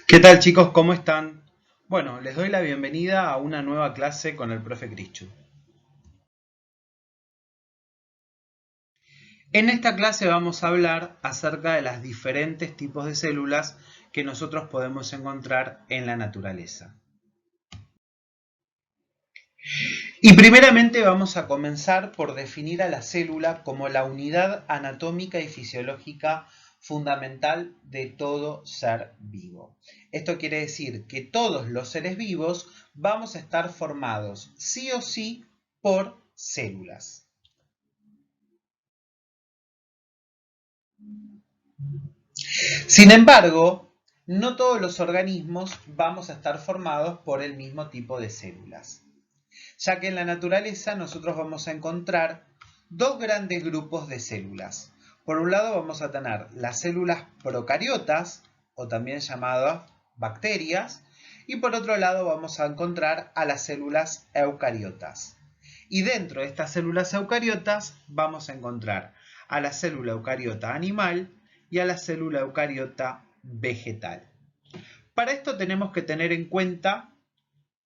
¿Qué tal, chicos? ¿Cómo están? Bueno, les doy la bienvenida a una nueva clase con el profe Crichu. En esta clase vamos a hablar acerca de los diferentes tipos de células que nosotros podemos encontrar en la naturaleza. Y primeramente vamos a comenzar por definir a la célula como la unidad anatómica y fisiológica fundamental de todo ser vivo. Esto quiere decir que todos los seres vivos vamos a estar formados sí o sí por células. Sin embargo, no todos los organismos vamos a estar formados por el mismo tipo de células, ya que en la naturaleza nosotros vamos a encontrar dos grandes grupos de células. Por un lado vamos a tener las células procariotas, o también llamadas bacterias, y por otro lado vamos a encontrar a las células eucariotas. Y dentro de estas células eucariotas vamos a encontrar a la célula eucariota animal y a la célula eucariota vegetal. Para esto tenemos que tener en cuenta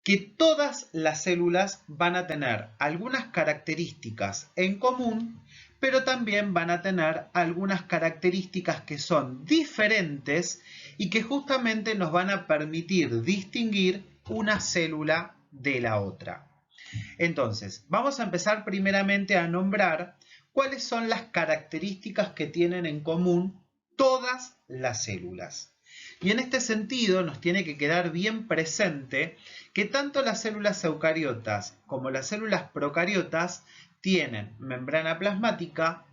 que todas las células van a tener algunas características en común, pero también van a tener algunas características que son diferentes y que justamente nos van a permitir distinguir una célula de la otra. Entonces, vamos a empezar primeramente a nombrar cuáles son las características que tienen en común todas las células. Y en este sentido nos tiene que quedar bien presente que tanto las células eucariotas como las células procariotas tienen membrana plasmática,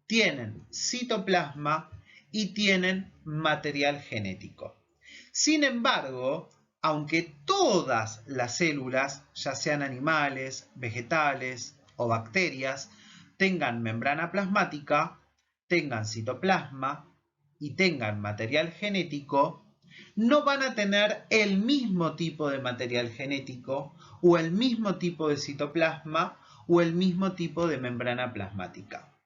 tienen citoplasma y tienen material genético. Sin embargo, aunque todas las células, ya sean animales, vegetales o bacterias, tengan membrana plasmática, tengan citoplasma y tengan material genético, no van a tener el mismo tipo de material genético o el mismo tipo de citoplasma o el mismo tipo de membrana plasmática.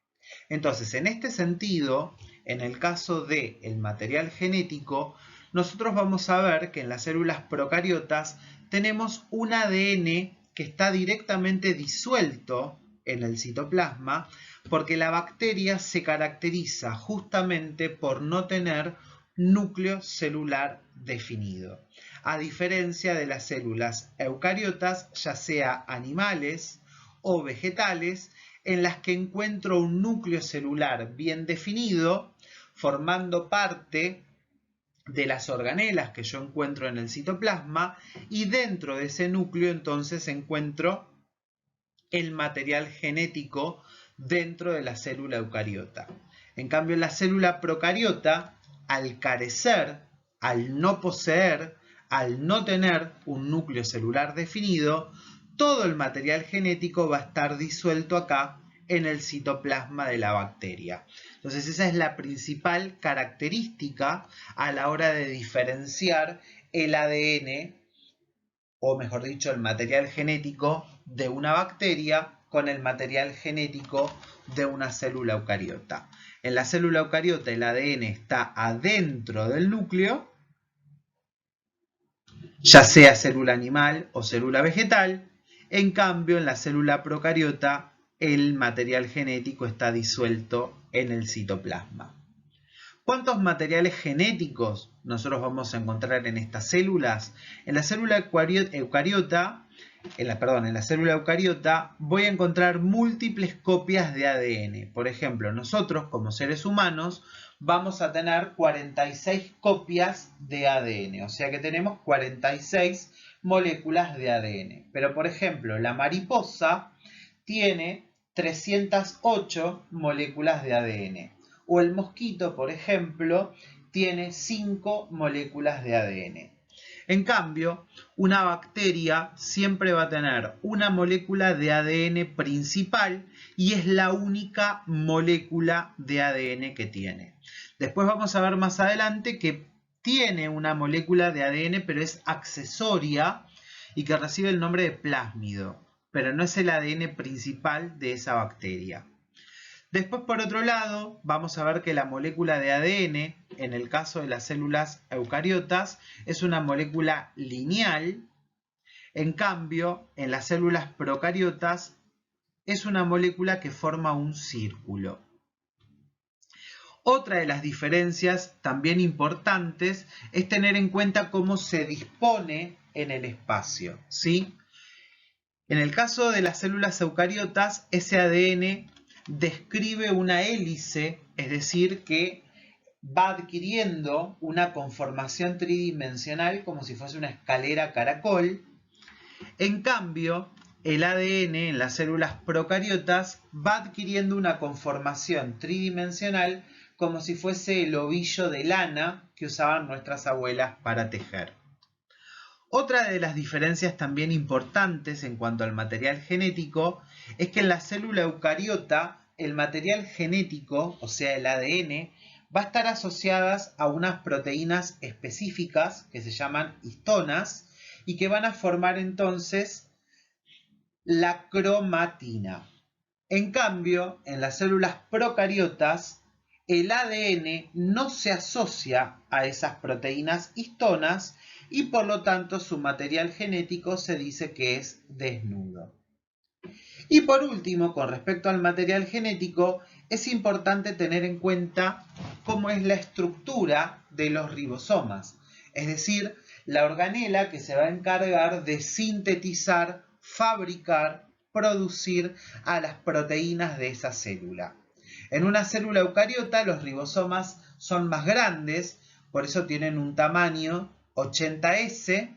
Entonces, en este sentido, en el caso del material genético, nosotros vamos a ver que en las células procariotas tenemos un ADN que está directamente disuelto en el citoplasma, porque la bacteria se caracteriza justamente por no tener núcleo celular definido, a diferencia de las células eucariotas, ya sea animales o vegetales, en las que encuentro un núcleo celular bien definido, formando parte de las organelas que yo encuentro en el citoplasma, y dentro de ese núcleo entonces encuentro el material genético dentro de la célula eucariota. En cambio, la célula procariota, al carecer, al no poseer, al no tener un núcleo celular definido, todo el material genético va a estar disuelto acá en el citoplasma de la bacteria. Entonces esa es la principal característica a la hora de diferenciar el ADN, o mejor dicho, el material genético de una bacteria con el material genético de una célula eucariota. En la célula eucariota el ADN está adentro del núcleo, ya sea célula animal o célula vegetal. En cambio, en la célula procariota el material genético está disuelto en el citoplasma. ¿Cuántos materiales genéticos nosotros vamos a encontrar en estas células? En la célula eucariota, en la célula eucariota voy a encontrar múltiples copias de ADN. Por ejemplo, nosotros como seres humanos vamos a tener 46 copias de ADN, o sea que tenemos 46 moléculas de ADN. Pero por ejemplo, la mariposa tiene 308 moléculas de ADN. O el mosquito, por ejemplo, tiene 5 moléculas de ADN. En cambio, una bacteria siempre va a tener una molécula de ADN principal y es la única molécula de ADN que tiene. Después vamos a ver más adelante que tiene una molécula de ADN, pero es accesoria y que recibe el nombre de plásmido, pero no es el ADN principal de esa bacteria. Después, por otro lado, vamos a ver que la molécula de ADN, en el caso de las células eucariotas, es una molécula lineal. En cambio, en las células procariotas es una molécula que forma un círculo. Otra de las diferencias también importantes es tener en cuenta cómo se dispone en el espacio, ¿sí? En el caso de las células eucariotas, ese ADN describe una hélice, es decir, que va adquiriendo una conformación tridimensional como si fuese una escalera caracol. En cambio, el ADN en las células procariotas va adquiriendo una conformación tridimensional como si fuese el ovillo de lana que usaban nuestras abuelas para tejer. Otra de las diferencias también importantes en cuanto al material genético es que en la célula eucariota el material genético, o sea el ADN, va a estar asociadas a unas proteínas específicas que se llaman histonas y que van a formar entonces la cromatina. En cambio, en las células procariotas, el ADN no se asocia a esas proteínas histonas y por lo tanto su material genético se dice que es desnudo. Y por último, con respecto al material genético, es importante tener en cuenta cómo es la estructura de los ribosomas, es decir, la organela que se va a encargar de sintetizar, fabricar, producir a las proteínas de esa célula. En una célula eucariota los ribosomas son más grandes, por eso tienen un tamaño 80S.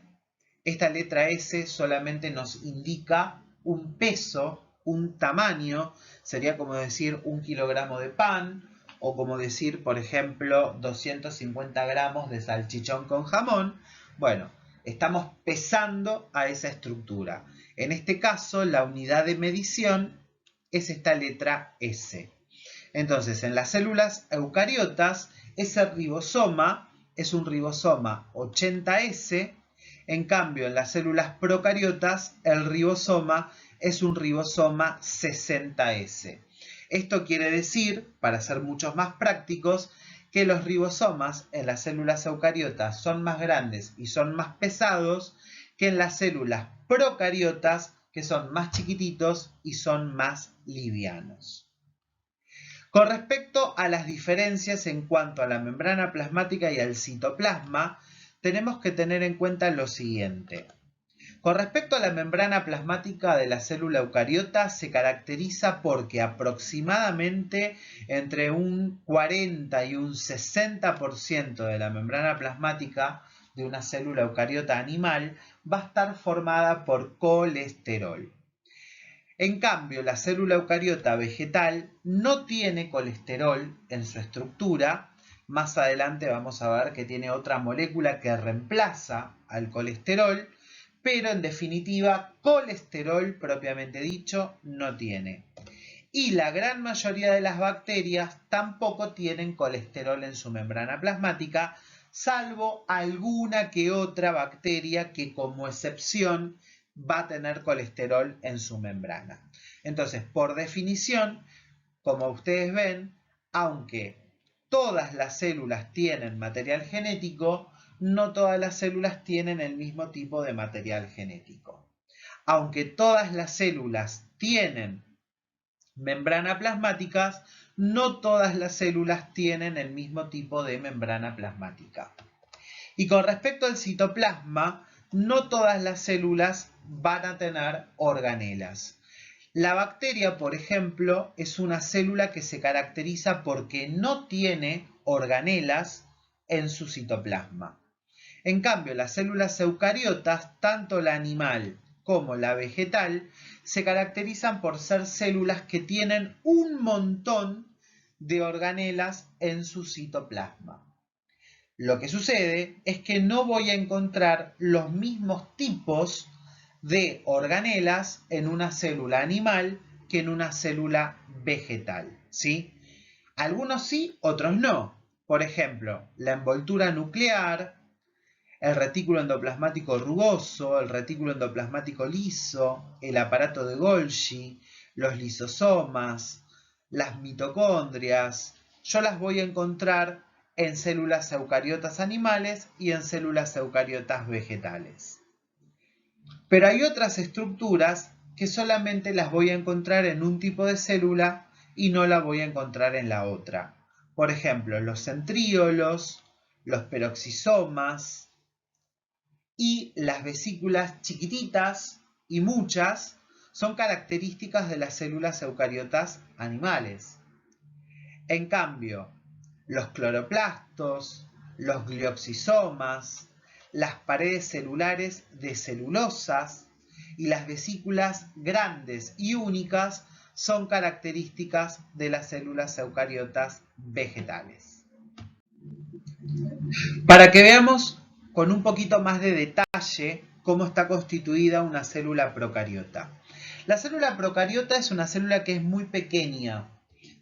Esta letra S solamente nos indica un peso, un tamaño, sería como decir 1 kilogramo de pan o como decir, por ejemplo, 250 gramos de salchichón con jamón. Bueno, estamos pesando a esa estructura. En este caso, la unidad de medición es esta letra S. Entonces, en las células eucariotas, ese ribosoma es un ribosoma 80S. En cambio, en las células procariotas, el ribosoma es un ribosoma 60S. Esto quiere decir, para ser muchos más prácticos, que los ribosomas en las células eucariotas son más grandes y son más pesados que en las células procariotas, que son más chiquititos y son más livianos. Con respecto a las diferencias en cuanto a la membrana plasmática y al citoplasma, tenemos que tener en cuenta lo siguiente. Con respecto a la membrana plasmática de la célula eucariota, se caracteriza porque aproximadamente entre un 40 y un 60% de la membrana plasmática de una célula eucariota animal va a estar formada por colesterol. En cambio, la célula eucariota vegetal no tiene colesterol en su estructura. Más adelante vamos a ver que tiene otra molécula que reemplaza al colesterol, pero en definitiva, colesterol propiamente dicho no tiene. Y la gran mayoría de las bacterias tampoco tienen colesterol en su membrana plasmática, salvo alguna que otra bacteria que como excepción va a tener colesterol en su membrana. Entonces, por definición, como ustedes ven, aunque todas las células tienen material genético, no todas las células tienen el mismo tipo de material genético. Aunque todas las células tienen membrana plasmáticas, no todas las células tienen el mismo tipo de membrana plasmática. Y con respecto al citoplasma, no todas las células van a tener organelas. La bacteria, por ejemplo, es una célula que se caracteriza porque no tiene organelas en su citoplasma. En cambio, las células eucariotas, tanto la animal como la vegetal, se caracterizan por ser células que tienen un montón de organelas en su citoplasma. Lo que sucede es que no voy a encontrar los mismos tipos de organelas en una célula animal que en una célula vegetal, ¿sí? Algunos sí, otros no. Por ejemplo, la envoltura nuclear, el retículo endoplasmático rugoso, el retículo endoplasmático liso, el aparato de Golgi, los lisosomas, las mitocondrias, yo las voy a encontrar en células eucariotas animales y en células eucariotas vegetales. Pero hay otras estructuras que solamente las voy a encontrar en un tipo de célula y no la voy a encontrar en la otra. Por ejemplo, los centríolos, los peroxisomas y las vesículas chiquititas y muchas son características de las células eucariotas animales. En cambio, los cloroplastos, los glioxisomas, las paredes celulares de celulosas y las vesículas grandes y únicas son características de las células eucariotas vegetales. Para que veamos con un poquito más de detalle cómo está constituida una célula procariota. La célula procariota es una célula que es muy pequeña,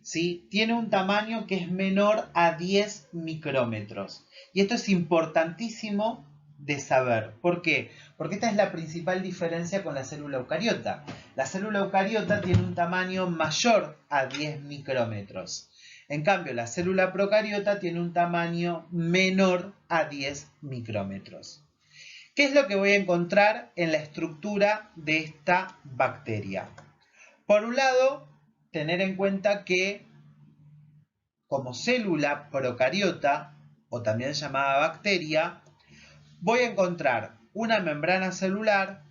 ¿sí? Tiene un tamaño que es menor a 10 micrómetros. Y esto es importantísimo de saber. ¿Por qué? Porque esta es la principal diferencia con la célula eucariota. La célula eucariota tiene un tamaño mayor a 10 micrómetros. En cambio, la célula procariota tiene un tamaño menor a 10 micrómetros. ¿Qué es lo que voy a encontrar en la estructura de esta bacteria? Por un lado, tener en cuenta que como célula procariota, o también llamada bacteria, voy a encontrar una membrana celular,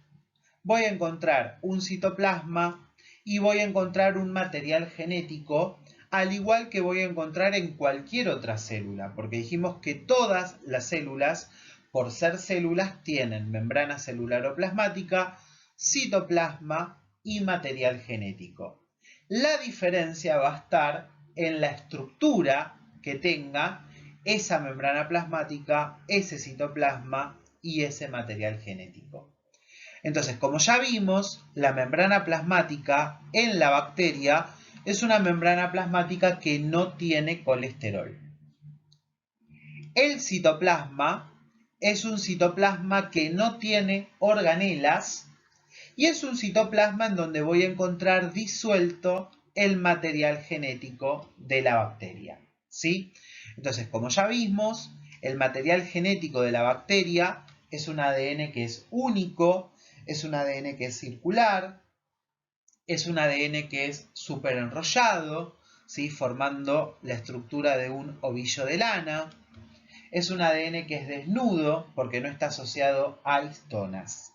voy a encontrar un citoplasma y voy a encontrar un material genético, al igual que voy a encontrar en cualquier otra célula, porque dijimos que todas las células, por ser células, tienen membrana celular o plasmática, citoplasma y material genético. La diferencia va a estar en la estructura que tenga esa membrana plasmática, ese citoplasma y ese material genético. Entonces, como ya vimos, la membrana plasmática en la bacteria es una membrana plasmática que no tiene colesterol. El citoplasma es un citoplasma que no tiene organelas y es un citoplasma en donde voy a encontrar disuelto el material genético de la bacteria, ¿sí? Entonces, como ya vimos, el material genético de la bacteria es un ADN que es único, es un ADN que es circular, es un ADN que es súper enrollado, ¿sí? Formando la estructura de un ovillo de lana. Es un ADN que es desnudo porque no está asociado a histonas.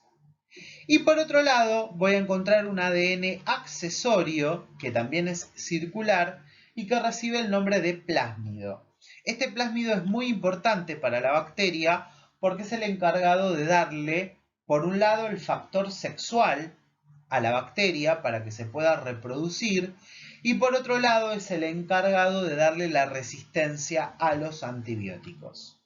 Y por otro lado, voy a encontrar un ADN accesorio, que también es circular, y que recibe el nombre de plásmido. Este plásmido es muy importante para la bacteria porque es el encargado de darle, por un lado, el factor sexual a la bacteria para que se pueda reproducir, y por otro lado es el encargado de darle la resistencia a los antibióticos.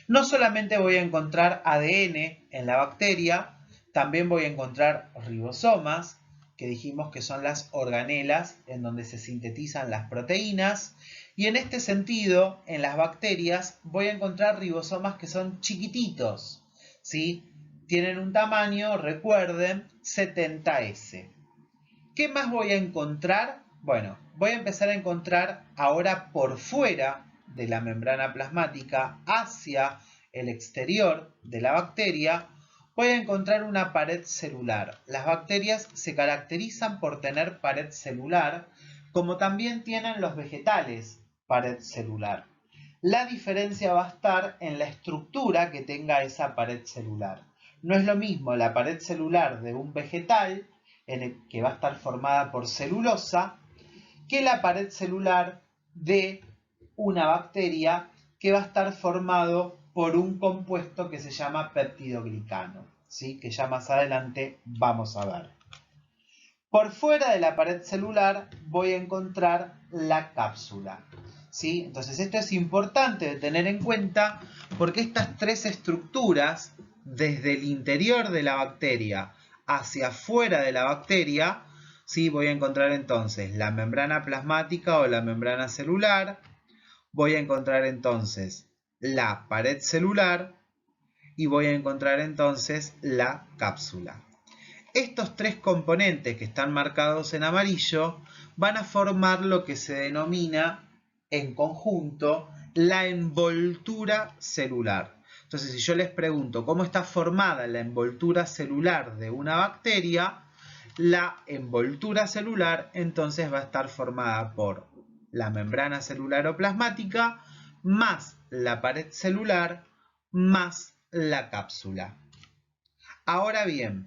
No solamente voy a encontrar ADN en la bacteria, también voy a encontrar ribosomas, que dijimos que son las organelas en donde se sintetizan las proteínas. Y en este sentido, en las bacterias voy a encontrar ribosomas que son chiquititos, ¿sí? Tienen un tamaño, recuerden, 70S. ¿Qué más voy a encontrar? Bueno, voy a empezar a encontrar ahora por fuera de la membrana plasmática hacia el exterior de la bacteria, voy a encontrar una pared celular. Las bacterias se caracterizan por tener pared celular, como también tienen los vegetales pared celular. La diferencia va a estar en la estructura que tenga esa pared celular. No es lo mismo la pared celular de un vegetal, que va a estar formada por celulosa, que la pared celular de una bacteria que va a estar formado por un compuesto que se llama peptidoglicano, ¿sí? Que ya más adelante vamos a ver. Por fuera de la pared celular voy a encontrar la cápsula, ¿sí? Entonces esto es importante de tener en cuenta porque estas tres estructuras, desde el interior de la bacteria hacia afuera de la bacteria, ¿sí? Voy a encontrar entonces la membrana plasmática o la membrana celular, voy a encontrar entonces la pared celular y voy a encontrar entonces la cápsula. Estos tres componentes que están marcados en amarillo van a formar lo que se denomina en conjunto la envoltura celular. Entonces, si yo les pregunto cómo está formada la envoltura celular de una bacteria, la envoltura celular entonces va a estar formada por la membrana celular o plasmática más la pared celular más la cápsula. Ahora bien,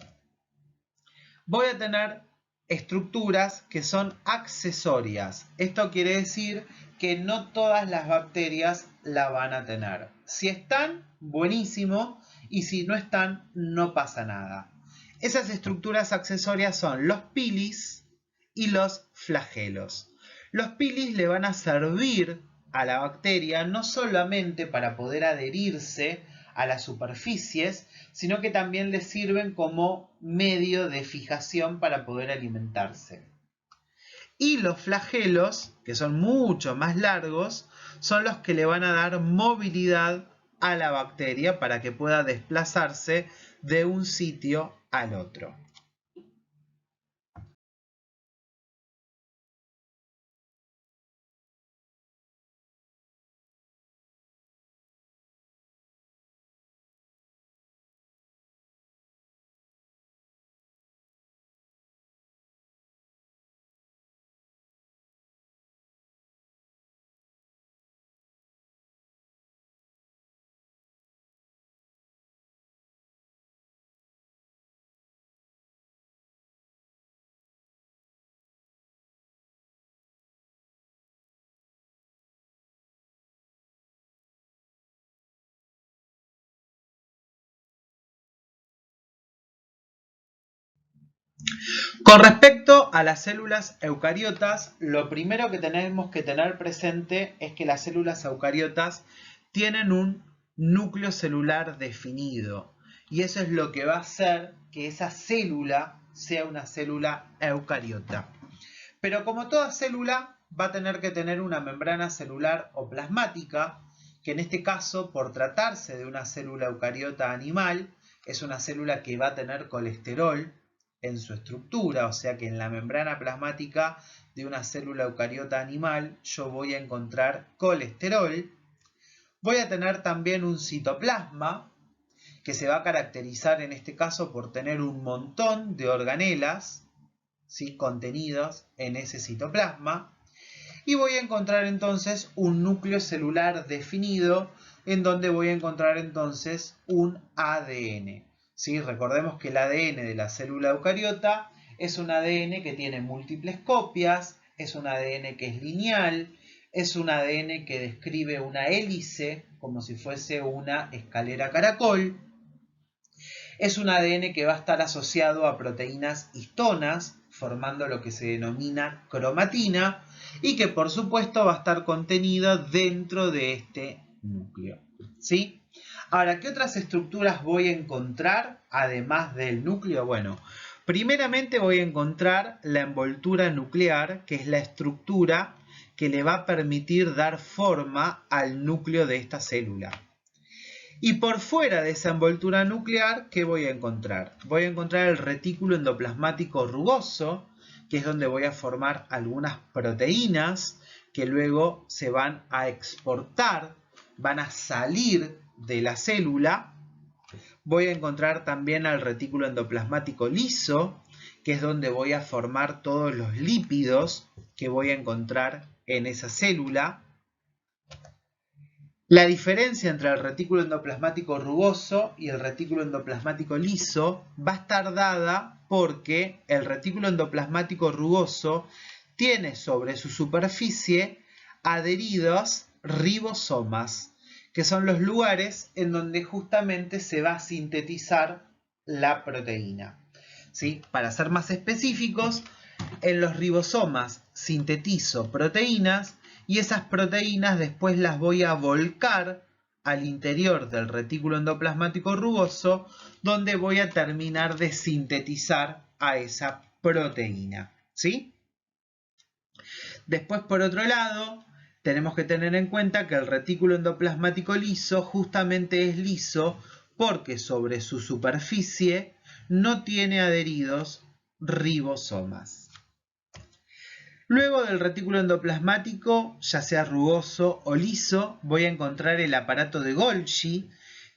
voy a tener estructuras que son accesorias. Esto quiere decir que no todas las bacterias la van a tener. Si están, buenísimo, y si no están, no pasa nada. Esas estructuras accesorias son los pilis y los flagelos. Los pilis le van a servir a la bacteria no solamente para poder adherirse a las superficies, sino que también le sirven como medio de fijación para poder alimentarse. Y los flagelos, que son mucho más largos, son los que le van a dar movilidad a la bacteria para que pueda desplazarse de un sitio al otro. Con respecto a las células eucariotas, lo primero que tenemos que tener presente es que las células eucariotas tienen un núcleo celular definido. Y eso es lo que va a hacer que esa célula sea una célula eucariota. Pero como toda célula, va a tener que tener una membrana celular o plasmática, que en este caso, por tratarse de una célula eucariota animal, es una célula que va a tener colesterol en su estructura, o sea que en la membrana plasmática de una célula eucariota animal yo voy a encontrar colesterol. Voy a tener también un citoplasma, que se va a caracterizar en este caso por tener un montón de organelas, ¿sí?, contenidos en ese citoplasma. Y voy a encontrar entonces un núcleo celular definido, en donde voy a encontrar entonces un ADN. ¿Sí? Recordemos que el ADN de la célula eucariota es un ADN que tiene múltiples copias, es un ADN que es lineal, es un ADN que describe una hélice como si fuese una escalera caracol. Es un ADN que va a estar asociado a proteínas histonas, formando lo que se denomina cromatina, y que por supuesto va a estar contenida dentro de este núcleo. ¿Sí? Ahora, ¿qué otras estructuras voy a encontrar además del núcleo? Bueno, primeramente voy a encontrar la envoltura nuclear, que es la estructura que le va a permitir dar forma al núcleo de esta célula. Y por fuera de esa envoltura nuclear, ¿qué voy a encontrar? Voy a encontrar el retículo endoplasmático rugoso, que es donde voy a formar algunas proteínas que luego se van a exportar, van a salir de la célula. Voy a encontrar también al retículo endoplasmático liso, que es donde voy a formar todos los lípidos que voy a encontrar en esa célula. La diferencia entre el retículo endoplasmático rugoso y el retículo endoplasmático liso va a estar dada porque el retículo endoplasmático rugoso tiene sobre su superficie adheridos ribosomas, que son los lugares en donde justamente se va a sintetizar la proteína. ¿Sí? Para ser más específicos, en los ribosomas sintetizo proteínas y esas proteínas después las voy a volcar al interior del retículo endoplasmático rugoso, donde voy a terminar de sintetizar a esa proteína. ¿Sí? Después, por otro lado, tenemos que tener en cuenta que el retículo endoplasmático liso justamente es liso porque sobre su superficie no tiene adheridos ribosomas. Luego del retículo endoplasmático, ya sea rugoso o liso, voy a encontrar el aparato de Golgi,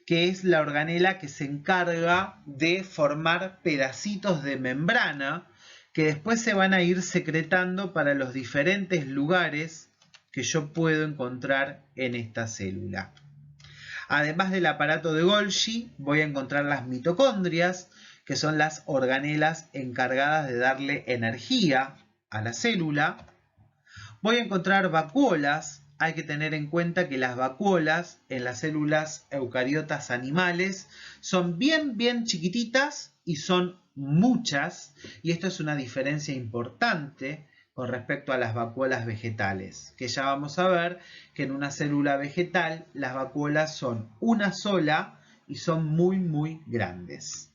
que es la organela que se encarga de formar pedacitos de membrana que después se van a ir secretando para los diferentes lugares que yo puedo encontrar en esta célula. Además del aparato de Golgi, voy a encontrar las mitocondrias, que son las organelas encargadas de darle energía a la célula. Voy a encontrar vacuolas. Hay que tener en cuenta que las vacuolas en las células eucariotas animales son bien chiquititas y son muchas, y esto es una diferencia importante con respecto a las vacuolas vegetales, que ya vamos a ver que en una célula vegetal las vacuolas son una sola y son muy grandes.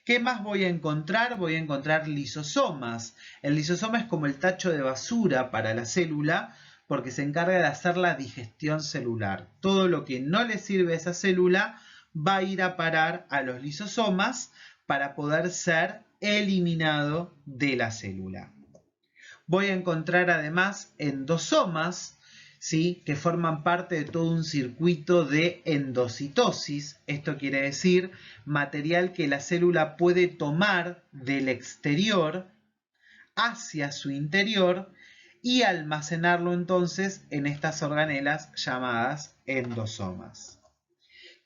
¿Qué más voy a encontrar? Voy a encontrar lisosomas. El lisosoma es como el tacho de basura para la célula porque se encarga de hacer la digestión celular. Todo lo que no le sirve a esa célula va a ir a parar a los lisosomas para poder ser eliminado de la célula. Voy a encontrar además endosomas, ¿sí?, que forman parte de todo un circuito de endocitosis. Esto quiere decir material que la célula puede tomar del exterior hacia su interior y almacenarlo entonces en estas organelas llamadas endosomas.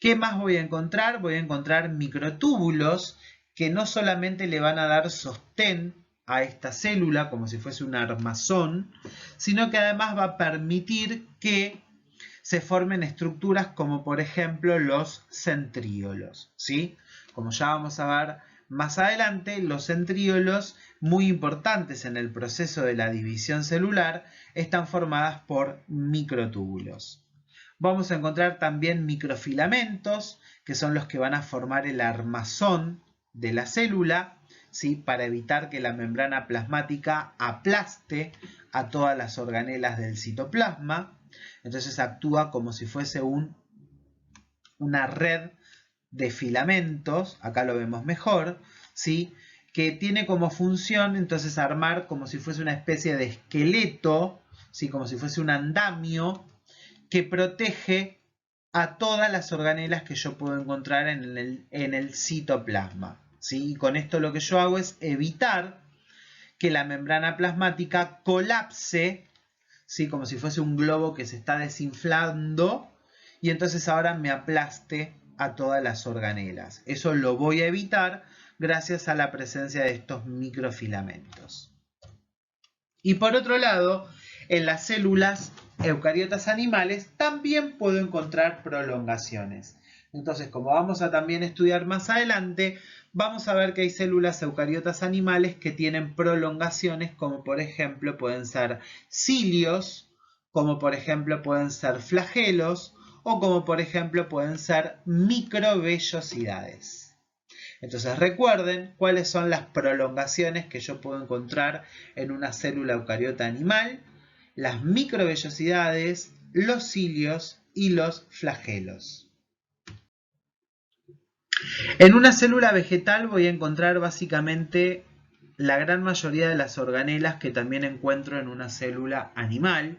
¿Qué más voy a encontrar? Voy a encontrar microtúbulos que no solamente le van a dar sostén a esta célula como si fuese un armazón, sino que además va a permitir que se formen estructuras como por ejemplo los centríolos, ¿sí? Como ya vamos a ver más adelante, los centríolos, muy importantes en el proceso de la división celular, están formadas por microtúbulos. Vamos a encontrar también microfilamentos, que son los que van a formar el armazón de la célula, ¿sí?, para evitar que la membrana plasmática aplaste a todas las organelas del citoplasma. Entonces actúa como si fuese una red de filamentos, acá lo vemos mejor, ¿sí?, que tiene como función entonces armar como si fuese una especie de esqueleto, ¿sí?, como si fuese un andamio que protege a todas las organelas que yo puedo encontrar en el citoplasma, ¿sí? Y con esto lo que yo hago es evitar que la membrana plasmática colapse, ¿sí?, como si fuese un globo que se está desinflando y entonces ahora me aplaste a todas las organelas. Eso lo voy a evitar gracias a la presencia de estos microfilamentos. Y por otro lado, en las células eucariotas animales también puedo encontrar prolongaciones. Entonces, como vamos a también estudiar más adelante, vamos a ver que hay células eucariotas animales que tienen prolongaciones, como por ejemplo pueden ser cilios, como por ejemplo pueden ser flagelos, o como por ejemplo pueden ser microvellosidades. Entonces recuerden cuáles son las prolongaciones que yo puedo encontrar en una célula eucariota animal, las microvellosidades, los cilios y los flagelos. En una célula vegetal voy a encontrar básicamente la gran mayoría de las organelas que también encuentro en una célula animal.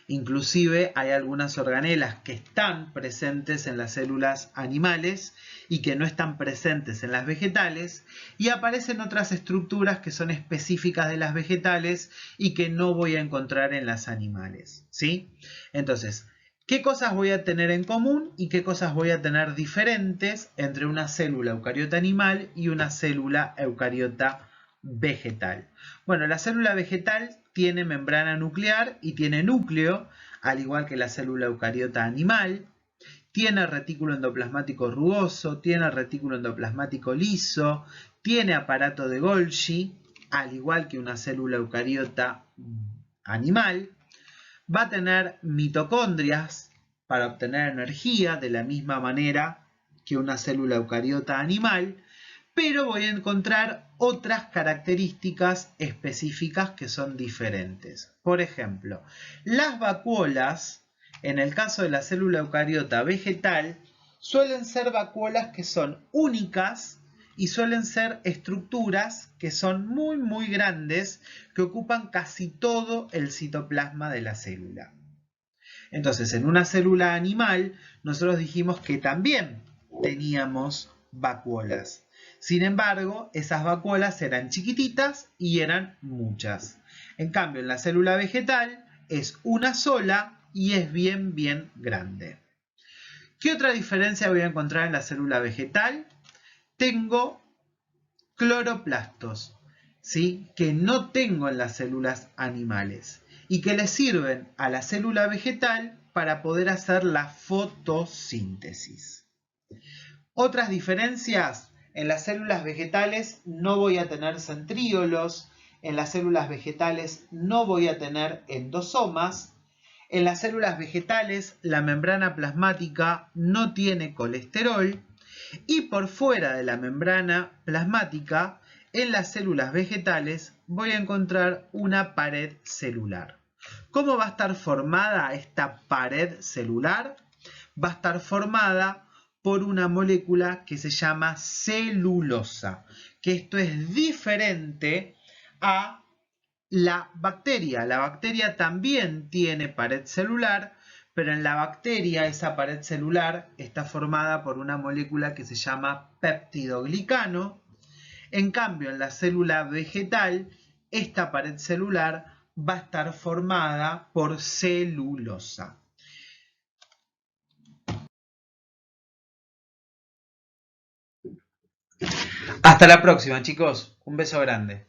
Inclusive hay algunas organelas que están presentes en las células animales y que no están presentes en las vegetales, y aparecen otras estructuras que son específicas de las vegetales y que no voy a encontrar en las animales, ¿sí? Entonces, ¿qué cosas voy a tener en común y qué cosas voy a tener diferentes entre una célula eucariota animal y una célula eucariota vegetal? Bueno, la célula vegetal tiene membrana nuclear y tiene núcleo, al igual que la célula eucariota animal. Tiene retículo endoplasmático rugoso, tiene retículo endoplasmático liso, tiene aparato de Golgi, al igual que una célula eucariota animal. Va a tener mitocondrias para obtener energía de la misma manera que una célula eucariota animal, pero voy a encontrar otras características específicas que son diferentes. Por ejemplo, las vacuolas, en el caso de la célula eucariota vegetal, suelen ser vacuolas que son únicas y suelen ser estructuras que son muy grandes, que ocupan casi todo el citoplasma de la célula. Entonces, en una célula animal, nosotros dijimos que también teníamos vacuolas. Sin embargo, esas vacuolas eran chiquititas y eran muchas. En cambio, en la célula vegetal es una sola y es bien grande. ¿Qué otra diferencia voy a encontrar en la célula vegetal? Tengo cloroplastos, ¿sí? Que no tengo en las células animales y que le sirven a la célula vegetal para poder hacer la fotosíntesis. Otras diferencias: en las células vegetales no voy a tener centríolos, en las células vegetales no voy a tener endosomas, en las células vegetales la membrana plasmática no tiene colesterol y por fuera de la membrana plasmática, en las células vegetales voy a encontrar una pared celular. ¿Cómo va a estar formada esta pared celular? Va a estar formada por una molécula que se llama celulosa, que esto es diferente a la bacteria. La bacteria también tiene pared celular, pero en la bacteria esa pared celular está formada por una molécula que se llama peptidoglicano. En cambio, en la célula vegetal, esta pared celular va a estar formada por celulosa. Hasta la próxima, chicos. Un beso grande.